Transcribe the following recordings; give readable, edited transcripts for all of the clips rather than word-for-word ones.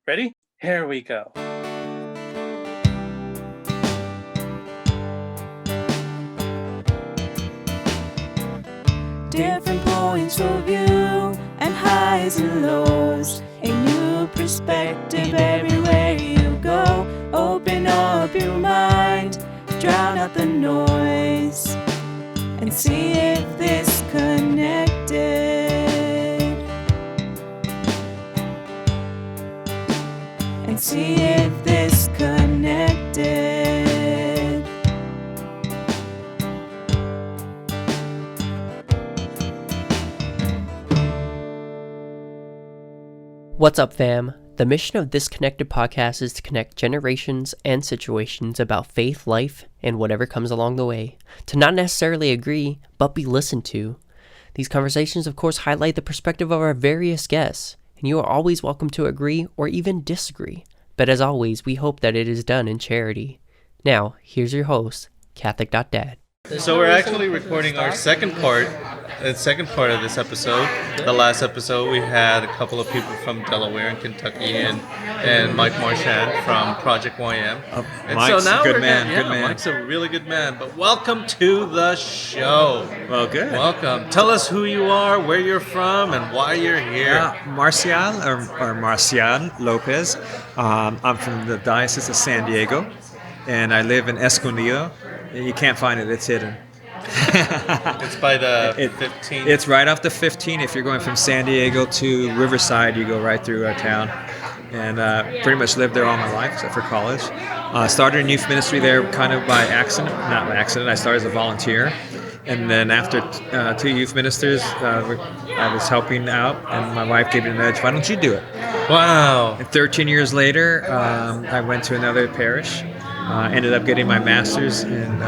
Ready? Here we go. Different points of view and highs and lows. A new perspective everywhere you go. Open up your mind, drown out the noise, and see if this connected. And see if this connected. What's up, fam? The mission of this Connected podcast is to connect generations and situations about faith, life, and whatever comes along the way. To not necessarily agree, but be listened to. These conversations, of course, highlight the perspective of our various guests, and you are always welcome to agree or even disagree. But as always, we hope that it is done in charity. Now, here's your host, Catholic.dad. So we're actually recording our second part of this episode. The last episode we had a couple of people from Delaware and Kentucky and Mike Marchand from Project YM. Mike's a good man. Mike's a really good man. But welcome to the show. Well, good. Welcome. Tell us who you are, where you're from, and why you're here. Marcial Lopez. I'm from the Diocese of San Diego, and I live in Escondido. You can't find it; it's hidden. It's by the 15. It's right off the 15. If you're going from San Diego to Riverside, you go right through our town. And pretty much lived there all my life, except for college. Started in youth ministry there kind of by accident. Not by accident. I started as a volunteer. And then after two youth ministers, I was helping out, and my wife gave me a nudge, why don't you do it? Wow. And 13 years later, I went to another parish. Ended up getting my master's in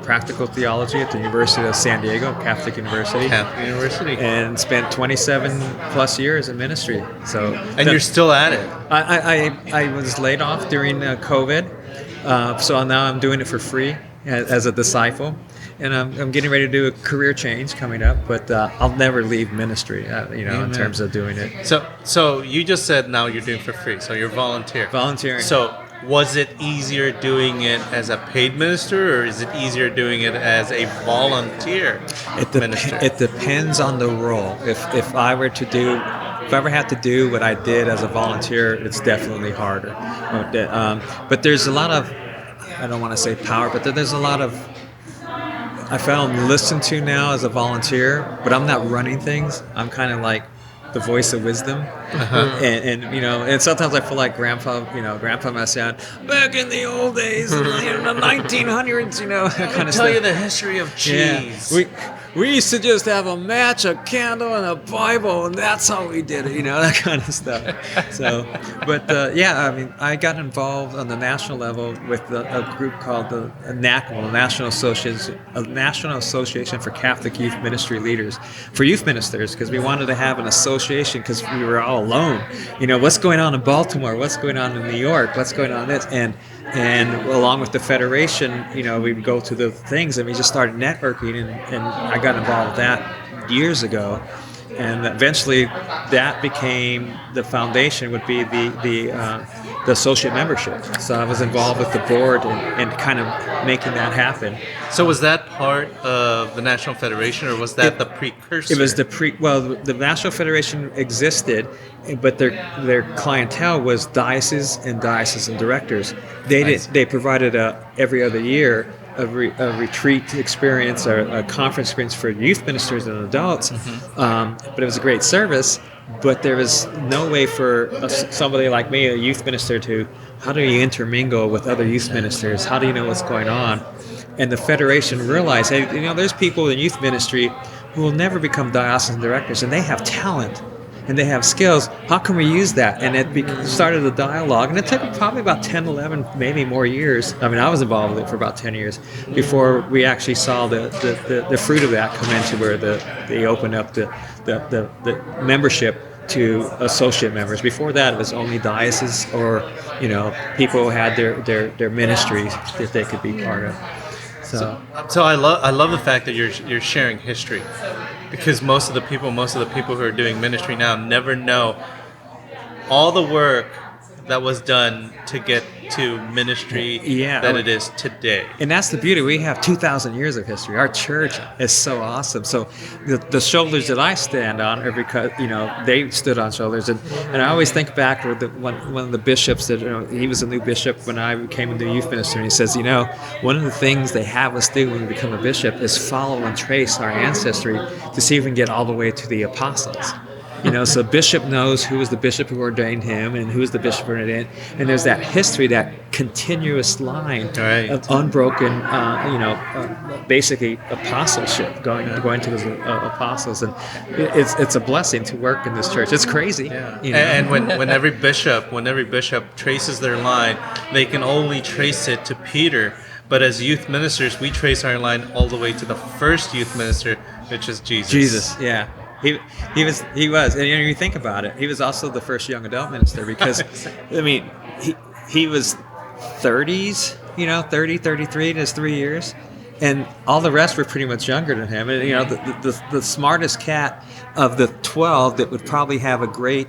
practical theology at the University of San Diego, Catholic University. And spent 27 plus years in ministry. And you're still at it. I was laid off during COVID, so now I'm doing it for free as a disciple. And I'm getting ready to do a career change coming up, but I'll never leave ministry, in terms of doing it. So you just said now you're doing for free, so you're volunteering. So was it easier doing it as a paid minister, or is it easier doing it as a volunteer minister? It depends on the role. If I ever had to do what I did as a volunteer, it's definitely harder. But there's a lot of, I don't want to say power, but there's a lot of, I found listened to now as a volunteer, but I'm not running things. I'm kind of like the voice of wisdom. And sometimes I feel like Grandpa Marcial, back in the old days, in the 1900s, that kind of stuff. You the history of cheese. Yeah. We used to just have a match, a candle, and a Bible, and that's how we did it, that kind of stuff. So, but I got involved on the national level with a group called the NACML, National Association for Catholic Youth Ministry Leaders, for youth ministers, because we wanted to have an association because we were all alone. What's going on in Baltimore? What's going on in New York? What's going on in this? And along with the federation, we would go to the things, and we just started networking, and I got involved with that years ago. And eventually that became the foundation, would be the associate membership. So I was involved with the board and kind of making that happen. So was that part of the National Federation, or was that the precursor? It was the National Federation existed, but their clientele was diocesan directors. They provided every other year a retreat experience or a conference experience for youth ministers and adults. But it was a great service, but there was no way for somebody like me, a youth minister, how do you intermingle with other youth ministers? How do you know what's going on? And the Federation realized, hey, there's people in youth ministry who will never become diocesan directors, and they have talent and they have skills. How can we use that? And it started a dialogue, and it took probably about 10, 11, maybe more years. I mean, I was involved with it for about 10 years before we actually saw the fruit of that come into where they opened up the membership to associate members. Before that, it was only dioceses or people who had their ministries that they could be part of. So I love the fact that you're sharing history, because most of the people who are doing ministry now never know all the work that was done to get to ministry that it is today. And that's the beauty. We have 2,000 years of history. Our church is so awesome. So the shoulders that I stand on are because, they stood on shoulders. And I always think back with one of the bishops that, he was a new bishop when I became a new youth minister. And he says, one of the things they have us do when we become a bishop is follow and trace our ancestry to see if we can get all the way to the apostles. So bishop knows who was the bishop who ordained him and who was the bishop who ordained. And there's that history, that continuous line of unbroken, basically apostleship going to the apostles. And it's a blessing to work in this church. It's crazy. Yeah. And when every bishop traces their line, they can only trace it to Peter. But as youth ministers, we trace our line all the way to the first youth minister, which is Jesus. Jesus, yeah. He was, and you think about it, he was also the first young adult minister because, he was 30s, 30, 33 in his 3 years, and all the rest were pretty much younger than him. And the smartest cat of the 12 that would probably have a great,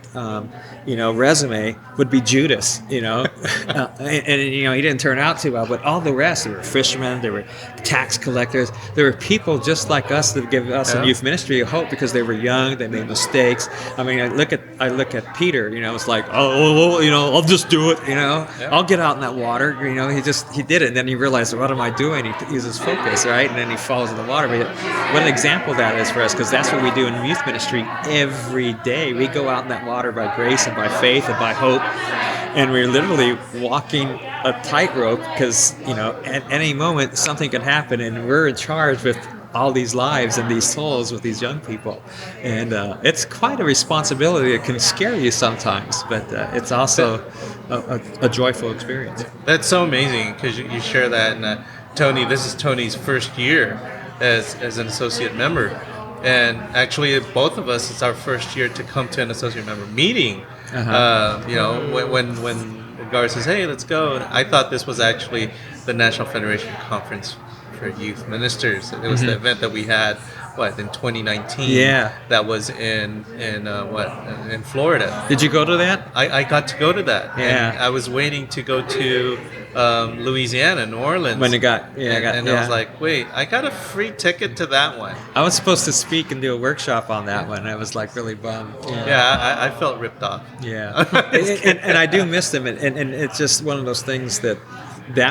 resume would be Judas, and he didn't turn out too well. But all the rest, there were fishermen, there were tax collectors, there were people just like us that give us in youth ministry a hope because they were young, they made mistakes. I look at Peter, it's like, I'll just do it, I'll get out in that water, he did it, and then he realized, what am I doing? He uses focus, right? And then he falls in the water. But what an example that is for us, because that's what we do in youth ministry every day. We go out in that water by grace and by faith and by hope, and we're literally walking a tightrope because at any moment something can happen, and we're in charge with all these lives and these souls with these young people. And it's quite a responsibility. It can scare you sometimes, but it's also a joyful experience. That's so amazing because you share that. And Tony, this is Tony's first year as an associate member. And actually, both of us, it's our first year to come to an associate member meeting. When Gar says, "Hey, let's go," I thought this was actually the National Federation Conference for Youth Ministers. It was the event that we had, in 2019? Yeah. That was in Florida. Did you go to that? I got to go to that. Yeah. And I was waiting to go to Louisiana, New Orleans. When it got, I was like, wait, I got a free ticket to that one. I was supposed to speak and do a workshop on that one. I was like really bummed. Yeah, I felt ripped off. Yeah. and I do miss them. And it's just one of those things that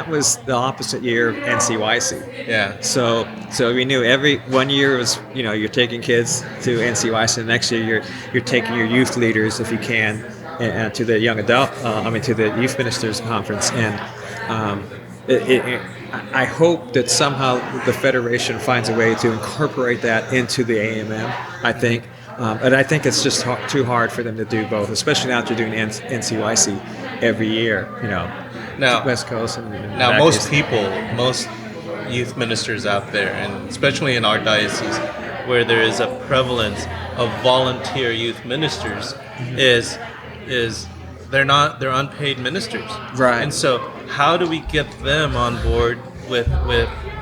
was the opposite year of NCYC. Yeah. So we knew every 1 year was, you're taking kids to NCYC. The next year you're taking your youth leaders, if you can, to the young adult, to the youth ministers conference. And I hope that somehow the Federation finds a way to incorporate that into the AMM, I think. And I think it's just too hard for them to do both, especially now that you're doing NCYC every year, Now, West Coast. Now, most youth ministers out there, and especially in our diocese, where there is a prevalence of volunteer youth ministers, is they're unpaid ministers. Right. And so, how do we get them on board with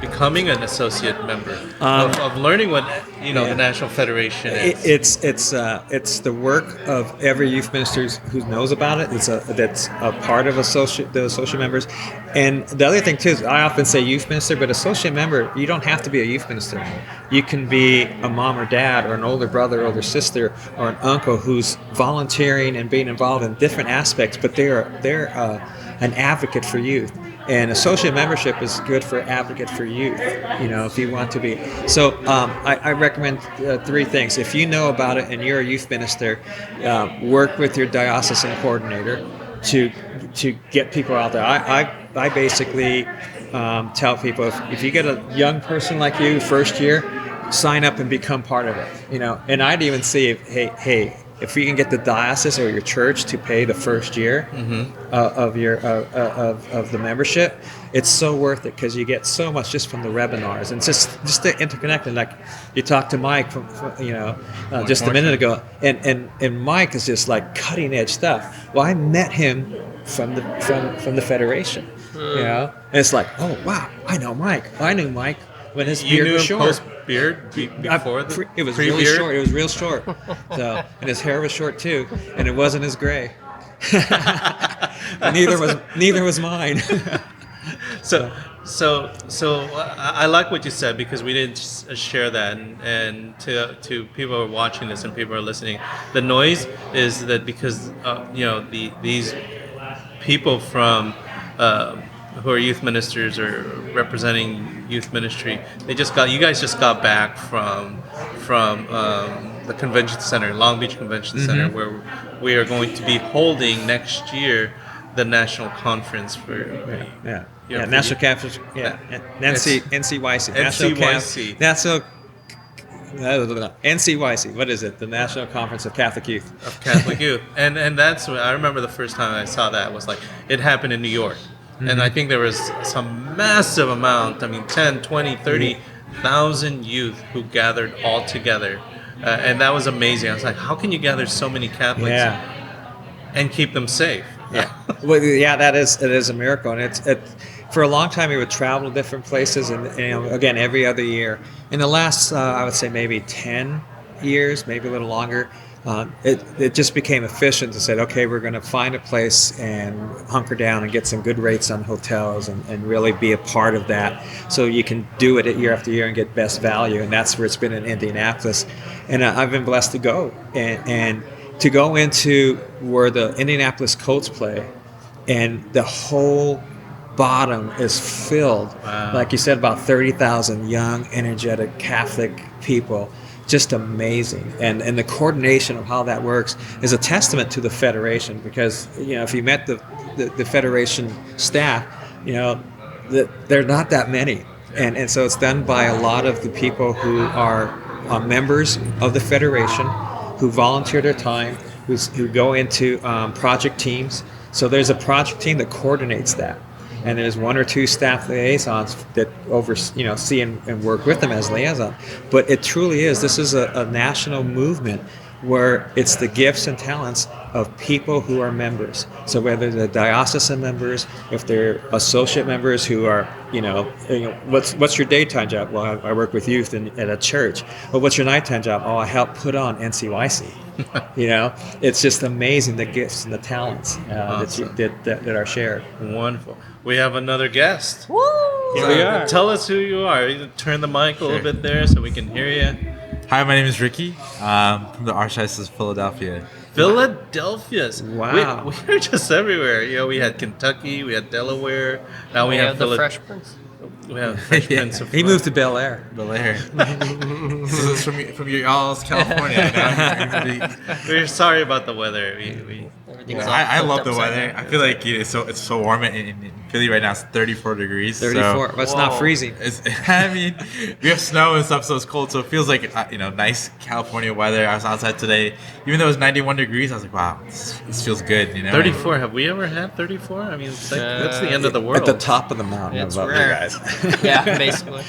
becoming an associate member, of learning what the National Federation is? It's the work of every youth minister who knows about it. That's a part of the associate members. And the other thing too is, I often say youth minister, but associate member, you don't have to be a youth minister. You can be a mom or dad, or an older brother, older sister, or an uncle who's volunteering and being involved in different aspects, but they're an advocate for youth. And associate membership is good for advocate for youth, if you want to be. So I recommend three things. If you know about it and you're a youth minister, work with your diocesan coordinator to get people out there. I basically tell people, if you get a young person like you, first year, sign up and become part of it. And I'd even see if we can get the diocese or your church to pay the first year of the membership, it's so worth it because you get so much just from the webinars and just the interconnecting. Like you talked to Mike from just a minute ago, and Mike is just like cutting edge stuff. Well, I met him from the Federation, and it's like, oh wow, I know Mike. I knew Mike when his beard was short. Beard before it was really short. It was real short. So, and his hair was short too, and it wasn't as gray. Neither was mine. So I like what you said, because we didn't share that, and to people who are watching this and people who are listening, the noise is that because these people from who are youth ministers or representing youth ministry, you guys just got back from the convention center, Long Beach Convention Center, where we are going to be holding next year the national conference for National Conference, NCYC, NCYC. What is it? The National Conference of Catholic Youth. Of Catholic Youth, and that's when I remember the first time I saw that was like it happened in New York, and I think there was some massive amount. I mean, 10, 20, 30,000 youth who gathered all together, and that was amazing. I was like, how can you gather so many Catholics and keep them safe? Well, it is a miracle, and it for a long time we would travel to different places, and again every other year. In the last, I would say maybe 10 years, maybe a little longer, it just became efficient to say, okay, we're going to find a place and hunker down and get some good rates on hotels and really be a part of that, so you can do it year after year and get best value, and that's where it's been in Indianapolis, and I've been blessed to go and to go into where the Indianapolis Colts play, and the whole bottom is filled, like you said, about 30,000 young, energetic Catholic people. Just amazing, and the coordination of how that works is a testament to the Federation, because if you met the Federation staff, they're not that many, and so it's done by a lot of the people who are members of the Federation, who volunteer their time, who go into project teams. So there's a project team that coordinates that, and there's one or two staff liaisons that see and work with them as liaison. But it truly is. This is a national movement where it's the gifts and talents of people who are members. So whether they're diocesan members, if they're associate members who are, what's your daytime job? Well, I work with youth at a church. Well, what's your nighttime job? Oh, I help put on NCYC. It's just amazing, the gifts and the talents that are shared. Wonderful. We have another guest. Woo! Here we are. Tell us who you are. You turn the mic a little bit there so we can hear you. Hi, my name is Rickie. From the Archdiocese of Philadelphia. Philadelphia. Wow. We're just everywhere. We had Kentucky, we had Delaware. Now we have the Fresh Prince. We have Fresh Prince of He moved to Bel Air. Bel Air. This is from your y'all's California. We're sorry about the weather. I love the weather. I feel like it's so warm in Philly right now. It's 34 degrees. 34. But it's not freezing. We have snow and stuff, so it's cold. So it feels like nice California weather. I was outside today, even though it was 91 degrees. I was like, wow, this feels good. 34. Have we ever had 34? I mean, it's like, that's the end of the world. At the top of the mountain, it's above rare. you guys. Yeah, basically.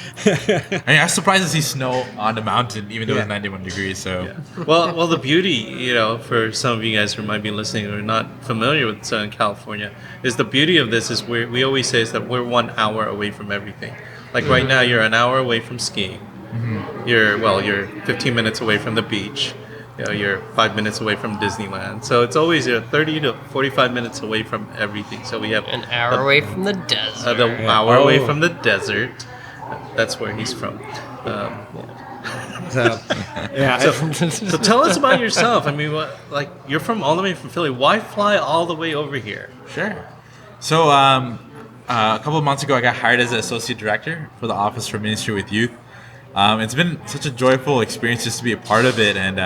I was surprised to see snow on the mountain, even though it was 91 degrees. So, well, the beauty, for some of you guys who might be listening or not familiar with Southern California, is the beauty of this is we always say is that we're 1 hour away from everything. Like right now, you're an hour away from skiing. Mm-hmm. You're 15 minutes away from the beach. You're 5 minutes away from Disneyland. So it's always 30 to 45 minutes away from everything. So we have an hour away from the desert. Hour away from the desert. That's where he's from. So tell us about yourself. I mean, you're all the way from Philly. Why fly all the way over here? Sure. So a couple of months ago, I got hired as an associate director for the Office for Ministry with Youth. It's been such a joyful experience just to be a part of it. And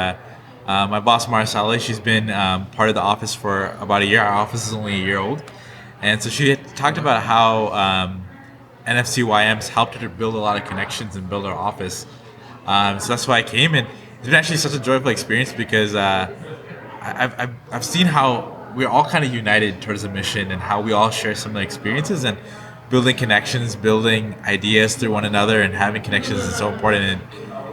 my boss, Marcial, she's been part of the office for about a year. Our office is only a year old. And so she had talked about how NFCYM's helped her to build a lot of connections and build our office. So that's why I came, and it's been actually such a joyful experience because I've seen how we're all kind of united towards the mission and how we all share similar experiences, and building connections, building ideas through one another, and having connections is so important. And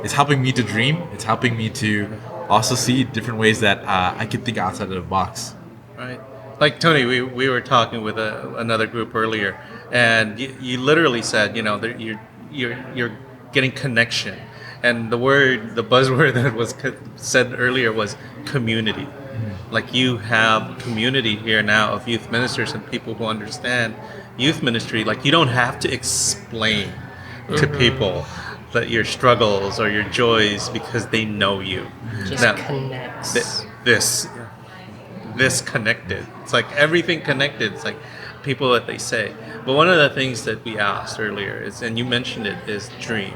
it's helping me to dream. It's helping me to also see different ways that I can think outside of the box. Right. Like Tony, we were talking with another group earlier, and you literally said, you're getting connection. And the buzzword that was said earlier was community. Like you have a community here now of youth ministers and people who understand youth ministry. Like you don't have to explain to people that your struggles or your joys because they know you. Just Now, connects. this connected. It's like everything connected. It's like people that they say. But one of the things that we asked earlier is, and you mentioned it, is dream.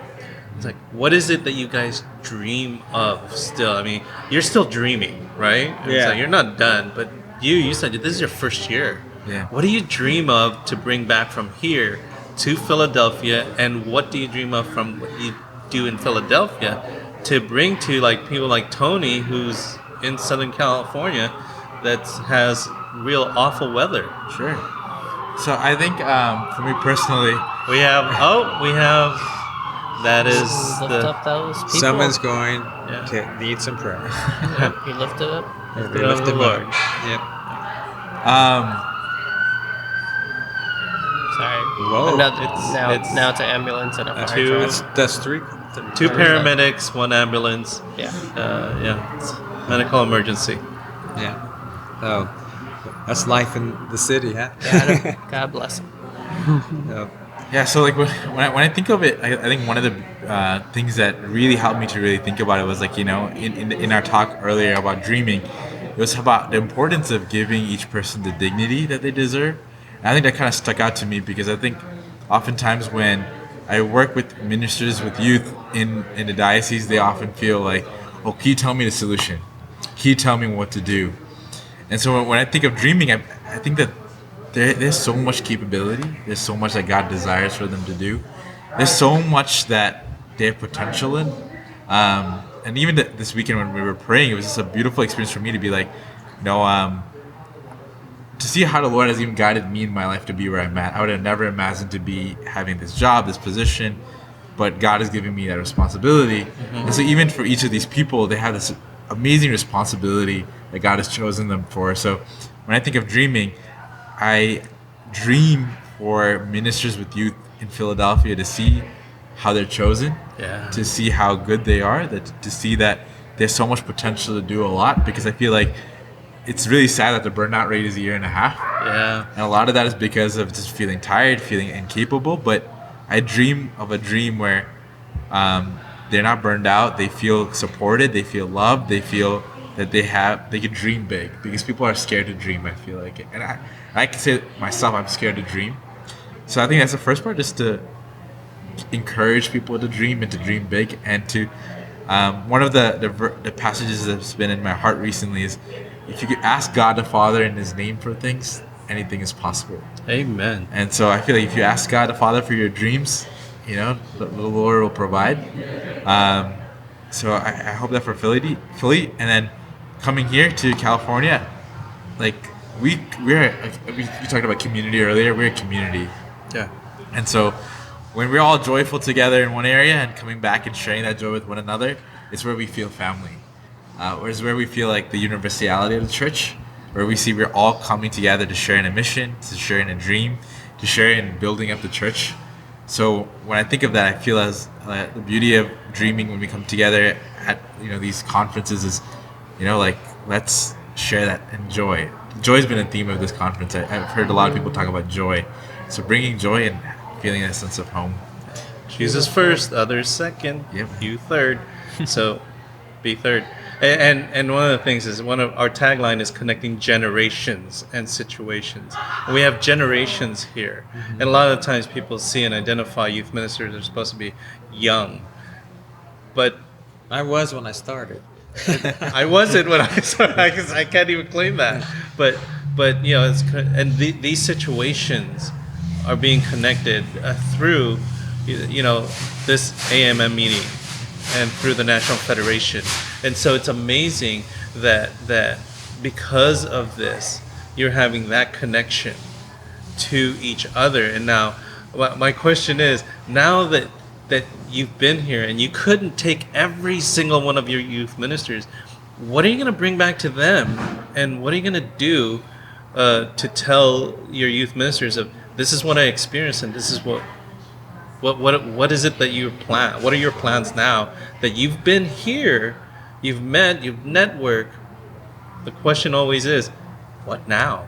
It's like, what is it that you guys dream of still? I mean, you're still dreaming, right? Yeah. So you're not done, but you said this is your first year. Yeah. What do you dream of to bring back from here to Philadelphia, and what do you dream of from what you do in Philadelphia to bring to like people like Tony, who's in Southern California, that has real awful weather? Sure. So I think for me personally, that is Lift the up those people. Someone's going Yeah. to need some prayer. You lift it up. They up lift the him Lord. up. Yep. Sorry. Whoa. Now it's an ambulance and a fire two- truck. That's three. two paramedics, one ambulance. Yeah. It's medical emergency. Yeah. Oh, that's life in the city, huh? God bless him. Oh. Yeah, so like when I think of it, I think one of the things that really helped me to really think about it was like, in our talk earlier about dreaming, it was about the importance of giving each person the dignity that they deserve. And I think that kind of stuck out to me because I think oftentimes when I work with ministers, with youth in the diocese, they often feel like, oh, can you tell me the solution? Can you tell me what to do? And so when I think of dreaming, I think that there's so much capability. There's so much that God desires for them to do. There's so much that they have potential in. And even this weekend when we were praying, it was just a beautiful experience for me to be like, to see how the Lord has even guided me in my life to be where I'm at. I would have never imagined to be having this job, this position, but God has given me that responsibility. And so even for each of these people, they have this amazing responsibility that God has chosen them for. So when I think of dreaming, I dream for ministers with youth in Philadelphia to see how they're chosen, to see how good they are, to see that there's so much potential to do a lot, because I feel like it's really sad that the burnout rate is 1.5 years. Yeah. And a lot of that is because of just feeling tired, feeling incapable. But I dream of a dream where they're not burned out, they feel supported, they feel loved, they feel that they can dream big, because people are scared to dream, I feel like. And I can say myself, I'm scared to dream. So I think that's the first part, just to encourage people to dream and to dream big. And to one of the passages that's been in my heart recently is, if you could ask God the Father in His name for things, anything is possible. Amen. And so I feel like if you ask God the Father for your dreams, the Lord will provide. So I hope that for Philly, and then coming here to California, like we talked about community earlier. We're a community, and so when we're all joyful together in one area and coming back and sharing that joy with one another, it's where we feel family. It's where we feel like the universality of the church, where we see we're all coming together to share in a mission, to share in a dream, to share in building up the church. So when I think of that, I feel as the beauty of dreaming when we come together at these conferences is, like, let's share that and joy. Joy's been a theme of this conference. I've heard a lot of people talk about joy. So bringing joy and feeling a sense of home. Jesus first, others second, Yep. you third. So be third. And one of the things is, one of our tagline is connecting generations and situations. And we have generations here. And a lot of times people see and identify youth ministers are supposed to be young. But I was when I started. I wasn't when I started. I can't even claim that. But these situations are being connected through this AMM meeting and through the National Federation. And so it's amazing that because of this, you're having that connection to each other. And now my question is, now that you've been here and you couldn't take every single one of your youth ministers, what are you going to bring back to them? And what are you going to do to tell your youth ministers of, this is what I experienced and this is what is it that you plan? What are your plans now that you've been here, you've met, you've networked, the question always is, what now?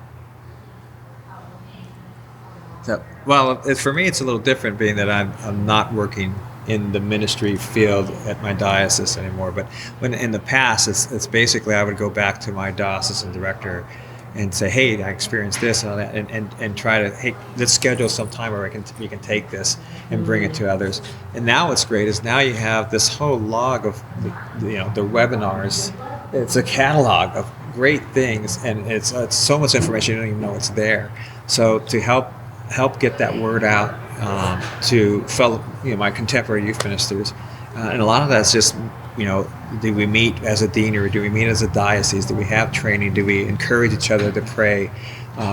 So, well, for me, it's a little different, being that I'm not working in the ministry field at my diocese anymore. But when in the past, it's basically I would go back to my diocesan director and say, hey, I experienced this and all that, and try to, hey, let's schedule some time where we can take this and bring it to others. And now what's great is now you have this whole log of the webinars. It's a catalog of great things, and it's so much information you don't even know it's there. So to help get that word out to fellow, my contemporary youth ministers, and a lot of that's just, do we meet as a deanery? Do we meet as a diocese? Do we have training? Do we encourage each other to pray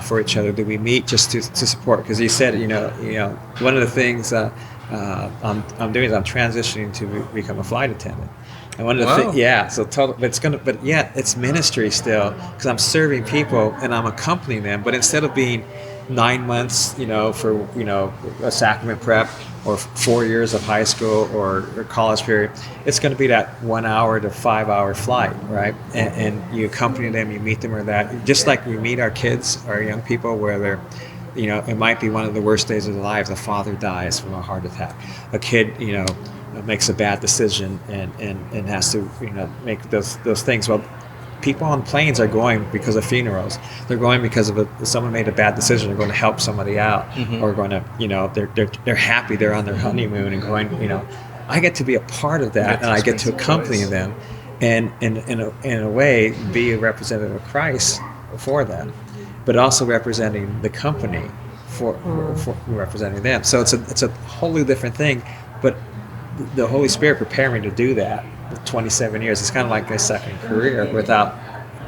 for each other? Do we meet just to support? Because he said, one of the things I'm doing is I'm transitioning to become a flight attendant. And one of the things, so total, but yet it's ministry still, because I'm serving people and I'm accompanying them. But instead of being 9 months, for a sacrament prep, or 4 years of high school or college period, it's going to be that 1 hour to 5 hour flight, right? And you accompany them, you meet them, or that, just like we meet our kids, our young people, where they're, it might be one of the worst days of their lives. A father dies from a heart attack. A kid, makes a bad decision and has to, make those things. Well, people on planes are going because of funerals. They're going because of someone made a bad decision. They're going to help somebody out, or going to, they're happy. They're on their honeymoon and going, I get to be a part of that, and I get to accompany them, and in a way be a representative of Christ for them, but also representing the company for representing them. So it's a wholly different thing, but the Holy Spirit prepared me to do that. 27 years. It's kind of like my second career without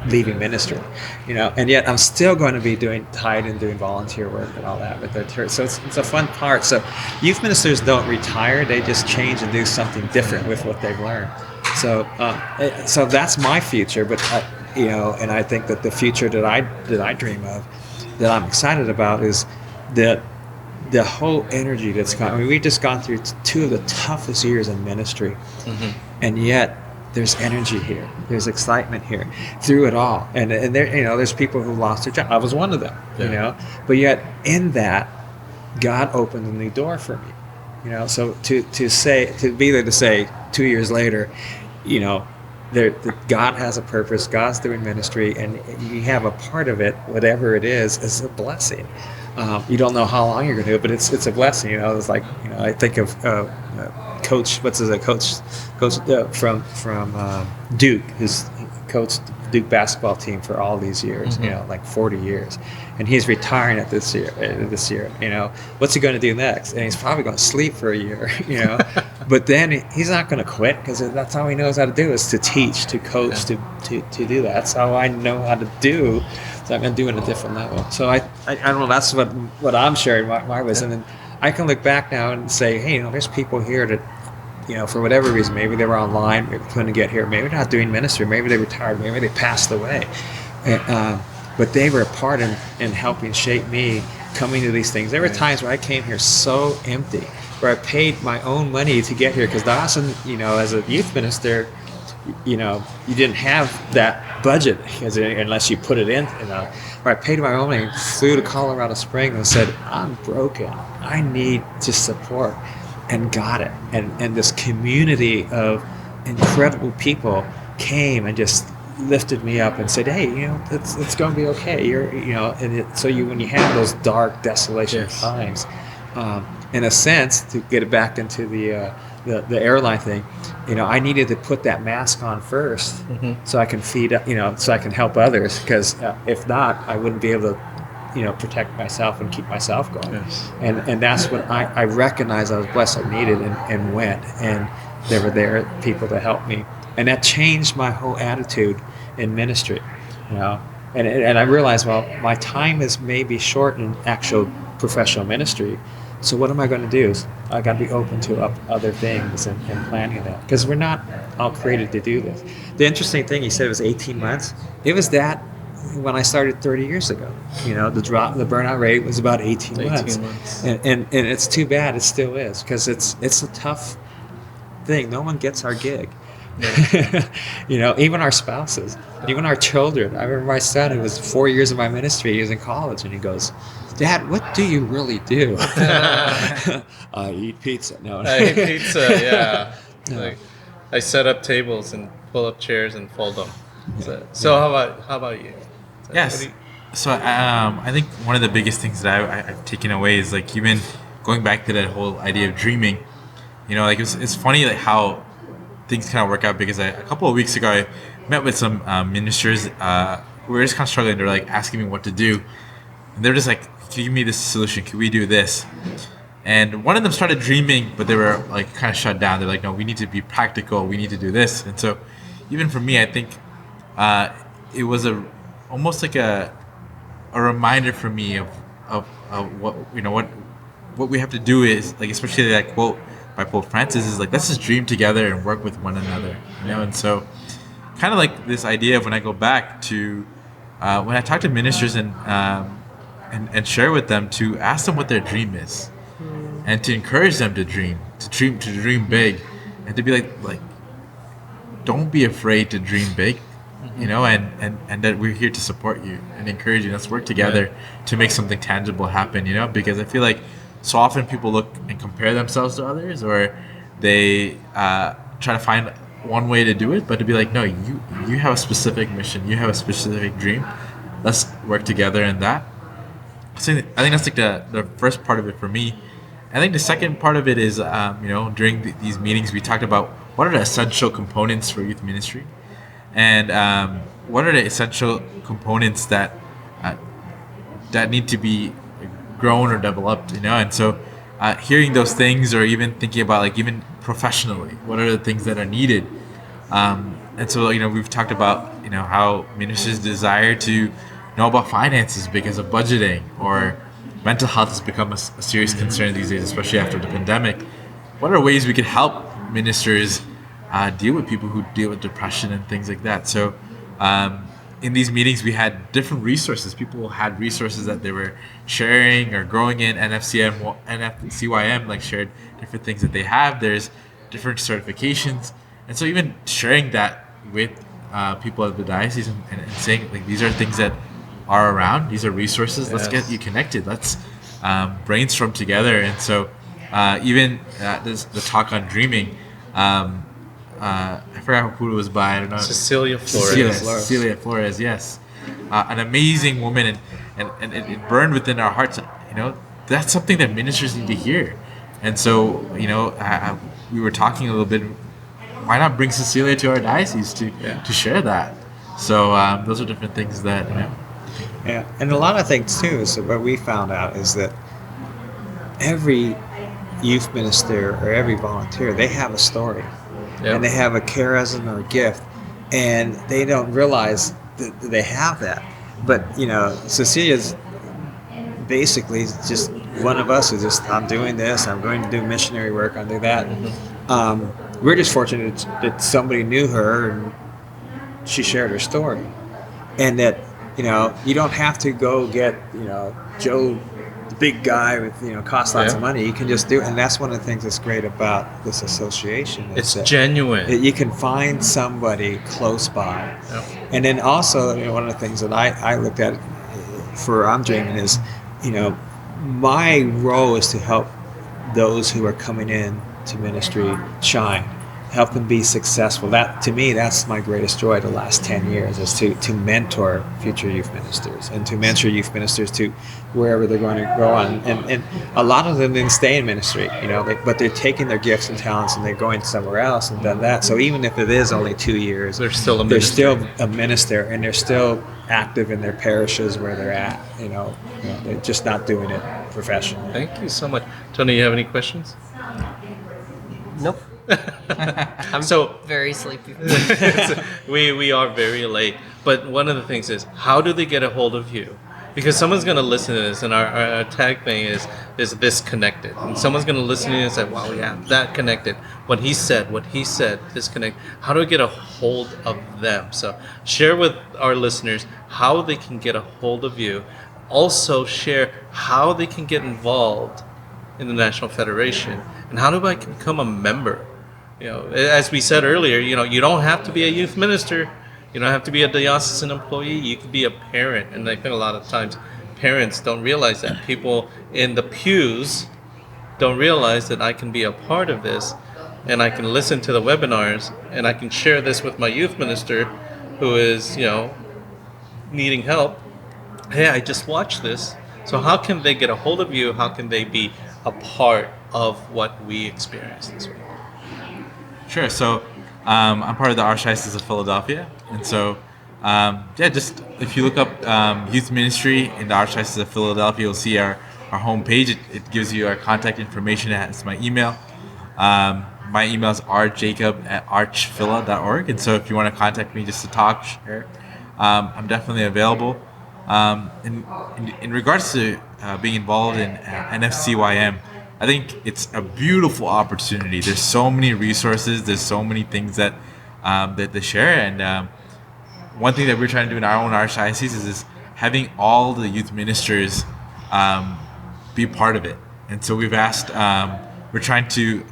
leaving ministry, and yet I'm still going to be tied and doing volunteer work and all that with the church. So it's a fun part. So youth ministers don't retire; they just change and do something different with what they've learned. So that's my future. But and I think that the future that I dream of, that I'm excited about, is that the whole energy that's gone. I mean, we've just gone through two of the toughest years in ministry. And yet there's energy here, there's excitement here through it all, and there, there's people who lost their job. I was one of them, but yet in that, God opened a new door for me, so to be there to say 2 years later, God has a purpose, God's doing ministry, and you have a part of it, whatever it is a blessing. You don't know how long you're going to do it, but it's a blessing. It's like, I think of Coach from Duke, who's coached Duke basketball team for all these years, like 40 years, and he's retiring at this year. What's he going to do next? And he's probably going to sleep for a year, but then he's not going to quit, because that's all he knows how to do, is to teach, to coach, to do that. That's all I know how to do. So I'm going to do it at a different level. So I don't know. That's what I'm sharing my wisdom, and I can look back now and say, hey, there's people here that, for whatever reason, maybe they were online, maybe couldn't get here, maybe not doing ministry, maybe they retired, maybe they passed away, but they were a part in helping shape me coming to these things. There were times where I came here so empty, where I paid my own money to get here, because Dawson, as a youth minister, you didn't have that budget unless you put it in. Where I paid my own money, flew to Colorado Springs and said, I'm broken, I need to support, and got it. And this community of incredible people came and just lifted me up and said, hey, it's going to be okay. When you have those dark desolation times, in a sense, to get it back into the airline thing, I needed to put that mask on first, so I can feed, so I can help others, because if not, I wouldn't be able to, protect myself and keep myself going. And that's when I recognized I was blessed. I needed and went, and there were people to help me, and that changed my whole attitude in ministry, and I realized, well, my time is maybe short in actual professional ministry. So what am I going to do? I got to be open to other things and planning that, because we're not all created to do this. The interesting thing, he said it was 18 months. It was that when I started 30 years ago. The burnout rate was about 18 months. And it's too bad it still is, because it's a tough thing. No one gets our gig. Even our spouses, even our children. I remember my son, who was 4 years of my ministry, he was in college, and he goes, "Dad, what do you really do?" I eat pizza. No, I eat pizza. Yeah. No. Like, I set up tables and pull up chairs and fold them. So how about you? So Yes. what do you- So I think one of the biggest things that I've taken away is like even going back to that whole idea of dreaming. Like it's funny like how things kind of work out because a couple of weeks ago I met with some ministers who were just kind of struggling. They're like asking me what to do, and they're just like, "Can you give me this solution? Can we do this?" And one of them started dreaming, but they were like kind of shut down. They're like, "No, we need to be practical. We need to do this." And so, even for me, I think it was almost like a reminder for me of what what we have to do is like, especially that quote by Pope Francis is like, let's just dream together and work with one another. And so kind of like this idea of when I go back to when I talk to ministers and share with them, to ask them what their dream is and to encourage them to dream big, and to be like don't be afraid to dream big, and that we're here to support you and encourage you. Let's work together to make something tangible happen, because I feel like so often people look and compare themselves to others, or they try to find one way to do it, but to be like, no, you have a specific mission, you have a specific dream. Let's work together in that. So I think that's like the first part of it for me. I think the second part of it is, during these meetings, we talked about what are the essential components for youth ministry, and what are the essential components that need to be grown or developed, and so hearing those things, or even thinking about like even professionally, what are the things that are needed, and so we've talked about how ministers desire to know about finances because of budgeting, or mental health has become a serious concern these days, especially after the pandemic. What are ways we could help ministers deal with people who deal with depression and things like that? So in these meetings, we had different resources. People had resources that they were sharing or growing in. NFCYM like shared different things that they have. There's different certifications, and so even sharing that with people at the diocese and saying like, these are things that are around. These are resources. Let's get you connected. Let's brainstorm together. And so even the talk on dreaming. I forgot who it was by. I don't know. Cecilia Flores. Cecilia Flores. Yes, an amazing woman, and it burned within our hearts. That's something that ministers need to hear. And so we were talking a little bit. Why not bring Cecilia to our diocese to share that? So those are different things that Yeah, and a lot of things too. So what we found out is that every youth minister or every volunteer, they have a story. Yep. And they have a charism or a gift, and they don't realize that they have that. But Cecilia's basically just one of us who's just, I'm doing this, I'm going to do missionary work, I'm doing that. We're just fortunate that somebody knew her and she shared her story, and that you don't have to go get Joe, the big guy with costs lots of money. You can just do it, and that's one of the things that's great about this association. It's genuine. You can find somebody close by. Yep. And then also one of the things that I looked at for I'm Dreaming is my role is to help those who are coming in to ministry shine, help them be successful. That, to me, that's my greatest joy the last 10 years, is to mentor future youth ministers and to mentor youth ministers to wherever they're going to go on. And a lot of them didn't stay in ministry, but they're taking their gifts and talents and they're going somewhere else and done that. So even if it is only 2 years, they're still a minister, and they're still active in their parishes where they're at. They're just not doing it professionally. Thank you so much. Tony, you have any questions? Nope. I'm very sleepy. we are very late. But one of the things is, how do they get a hold of you? Because someone's going to listen to this, and our tag thing is this connected. And someone's going to listen to it and say, wow, yeah, that connected. What he said, this connect. How do I get a hold of them? So share with our listeners how they can get a hold of you. Also share how they can get involved in the National Federation, and how do I become a member As we said earlier, you don't have to be a youth minister. You don't have to be a diocesan employee. You could be a parent. And I think a lot of times parents don't realize that. People in the pews don't realize that I can be a part of this, and I can listen to the webinars, and I can share this with my youth minister who is, needing help. Hey, I just watched this. So how can they get a hold of you? How can they be a part of what we experienced this week? Sure. So I'm part of the Archdiocese of Philadelphia. And so, just if you look up youth ministry in the Archdiocese of Philadelphia, you'll see our homepage. It gives you our contact information. It has my email. My email is rjacob@archphila.org. And so if you want to contact me just to talk, share, I'm definitely available. In regards to being involved in NFCYM, I think it's a beautiful opportunity. There's so many resources. There's so many things that they share. And one thing that we're trying to do in our own archdiocese is having all the youth ministers be part of it. And so we've asked, we're trying to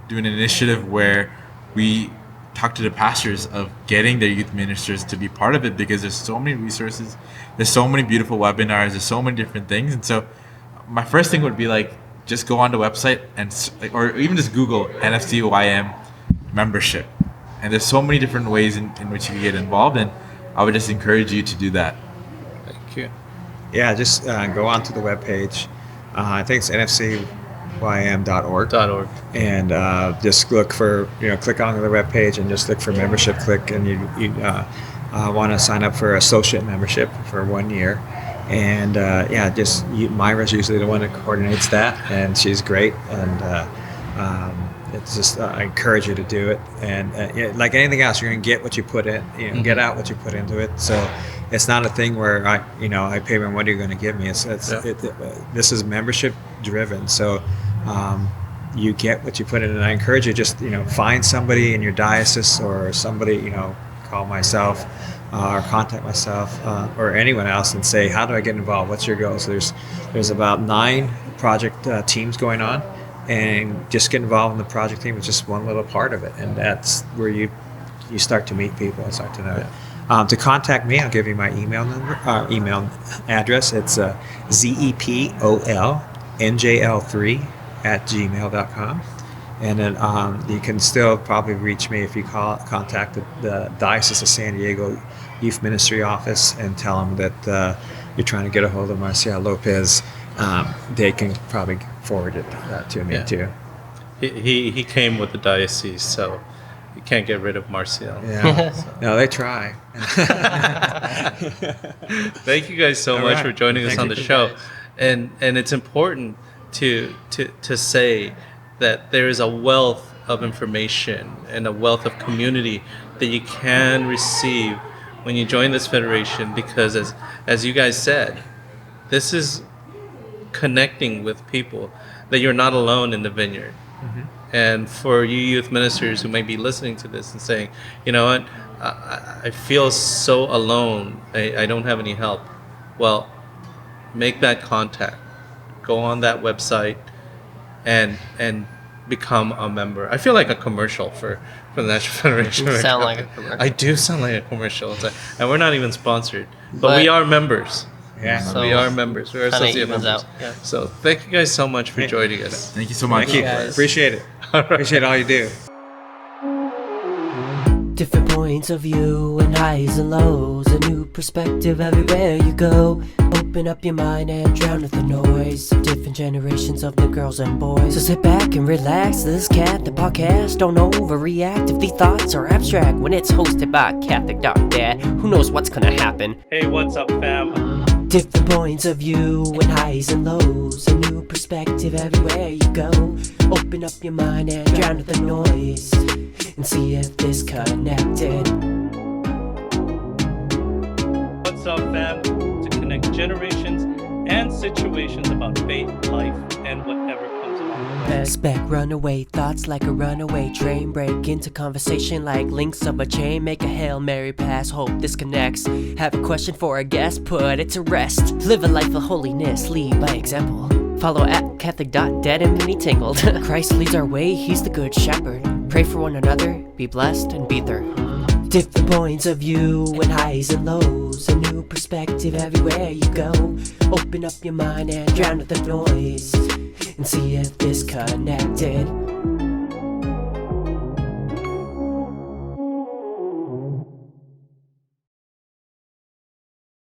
do an initiative where we talk to the pastors of getting their youth ministers to be part of it, because there's so many resources. There's so many beautiful webinars. There's so many different things. And so my first thing would be just go on the website or even just Google NFCYM membership. And there's so many different ways in which you can get involved, and I would just encourage you to do that. Thank you. Yeah, just go onto the webpage. I think it's nfcym.org. And just look for, click on the webpage and just look for membership. Click, and you want to sign up for associate membership for 1 year. And Myra's usually the one that coordinates that, and she's great. And it's just I encourage you to do it. And like anything else, you're going to get what you put in. Get out what you put into it. So it's not a thing where I pay them. What are you going to give me? This is membership driven. So you get what you put in, and I encourage you just find somebody in your diocese or somebody call myself. Or contact myself or anyone else and say, how do I get involved? What's your goal? So there's about 9 project teams going on, and just get involved in the project team is just one little part of it, and that's where you start to meet people and start to know. To contact me, I'll give you my email address. It's zepolnjl3@gmail.com. And then you can still probably reach me if you contact the Diocese of San Diego Youth Ministry Office and tell them that you're trying to get a hold of Marcial Lopez. They can probably forward it to me too. He came with the diocese, so you can't get rid of Marcial. Yeah. No, they try. Thank you guys so much for joining us on the show. And it's important to say that there is a wealth of information and a wealth of community that you can receive when you join this federation, because as you guys said, this is connecting with people, that you're not alone in the vineyard. Mm-hmm. And for you youth ministers who may be listening to this and saying, you know what, I feel so alone, I don't have any help. Well, make that contact. Go on that website and become a member. I feel like a commercial for the National Federation. You sound like a commercial. I do sound like a commercial. And we're not even sponsored. But we are members. Yeah. So we are members. We're associate members. Out. Yeah. So thank you guys so much for joining us. Thank you so much. Thank you. Appreciate it. Appreciate all you do. Different points of view and highs and lows, a new perspective everywhere you go. Open up your mind and drown out the noise of different generations of the girls and boys. So sit back and relax, this is Catholic Podcast. Don't overreact if the thoughts are abstract. When it's hosted by Catholic.dad, who knows what's gonna happen? Hey, what's up, fam? Different points of view and highs and lows, a new perspective everywhere you go. Open up your mind and drown out the noise, and see if this connected. What's up, fam? To connect generations and situations about faith, life, and whatever comes along the way. Expect runaway thoughts like a runaway train. Break into conversation like links of a chain. Make a Hail Mary pass, hope this connects. Have a question for a guest, put it to rest. Live a life of holiness, lead by example. Follow at Catholic.dad and Mini Tangled. Christ leads our way, he's the good shepherd. Pray for one another, be blessed, and be there. Different points of view and highs and lows. A new perspective everywhere you go. Open up your mind and drown out the noise and see if disconnected.